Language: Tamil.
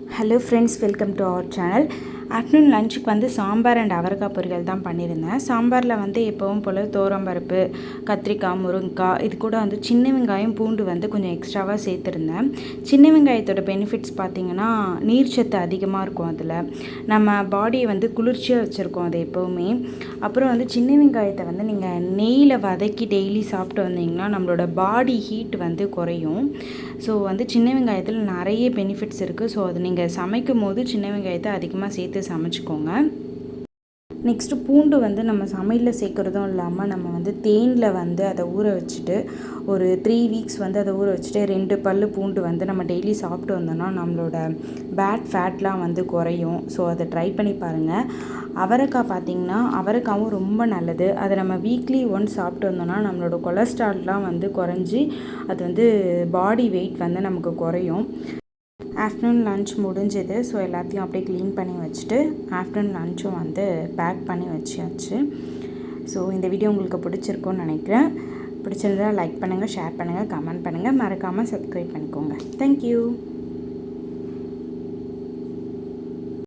Hello friends, welcome to our channel. Afternoon லஞ்சுக்கு வந்து சாம்பார் அண்ட் அவரைக்காய் பொரியல் தான் பண்ணியிருந்தேன். சாம்பாரில் வந்து எப்பவும் போல் துவரம்பருப்பு, கத்திரிக்காய், முருங்கைக்காய், இது கூட வந்து சின்ன வெங்காயம், பூண்டு வந்து கொஞ்சம் எக்ஸ்ட்ராவாக சேர்த்துருந்தேன். சின்ன வெங்காயத்தோட பெனிஃபிட்ஸ் பார்த்திங்கன்னா நீர்ச்சத்து அதிகமாக இருக்கும். அதில் நம்ம பாடியை வந்து குளிர்ச்சியாக வச்சுருக்கோம் அது எப்போவுமே. அப்புறம் வந்து சின்ன வெங்காயத்தை வந்து நீங்கள் நெய்யில் வதக்கி டெய்லி சாப்பிட்டு வந்தீங்கன்னா நம்மளோட பாடி ஹீட் வந்து குறையும். ஸோ வந்து சின்ன வெங்காயத்தில் நிறைய பெனிஃபிட்ஸ் இருக்குது. ஸோ அது நீங்கள் சமைக்கும் போது சின்ன வெங்காயத்தை அதிகமாக சேர்த்து சமைச்சிக்கோங்க. நெக்ஸ்ட்டு பூண்டு வந்து நம்ம சமையலில் சேர்க்குறதும் இல்லாமல் நம்ம வந்து தேனில் வந்து அதை ஊற வச்சுட்டு ஒரு 3 வீக்ஸ் வந்து அதை ஊற வச்சுட்டு 2 பல் பூண்டு வந்து நம்ம டெய்லி சாப்பிட்டு வந்தோம்னா நம்மளோட பேட் ஃபேட்லாம் வந்து குறையும். ஸோ அதை ட்ரை பண்ணி பாருங்கள். அவரைக்காய் பார்த்திங்கன்னா அவரைக்காவும் ரொம்ப நல்லது. அதை நம்ம வீக்லி ஒன்ஸ் சாப்பிட்டு வந்தோம்னா நம்மளோட கொலஸ்ட்ரால்லாம் வந்து குறைஞ்சி அது வந்து பாடி வெயிட் வந்து நமக்கு குறையும். ஆஃப்டர்நூன் லன்ச் முடிஞ்சது. ஸோ எல்லாத்தையும் அப்படியே க்ளீன் பண்ணி வச்சுட்டு ஆஃப்டர்நூன் லன்ச்சும் வந்து பேக் பண்ணி வச்சாச்சு. ஸோ இந்த வீடியோ உங்களுக்கு பிடிச்சிருக்கும்னு நினைக்கிறேன். பிடிச்சிருந்தால் லைக் பண்ணுங்கள், ஷேர் பண்ணுங்கள், கமெண்ட் பண்ணுங்கள், மறக்காமல் சப்ஸ்கிரைப் பண்ணிக்கோங்க. தேங்க்யூ.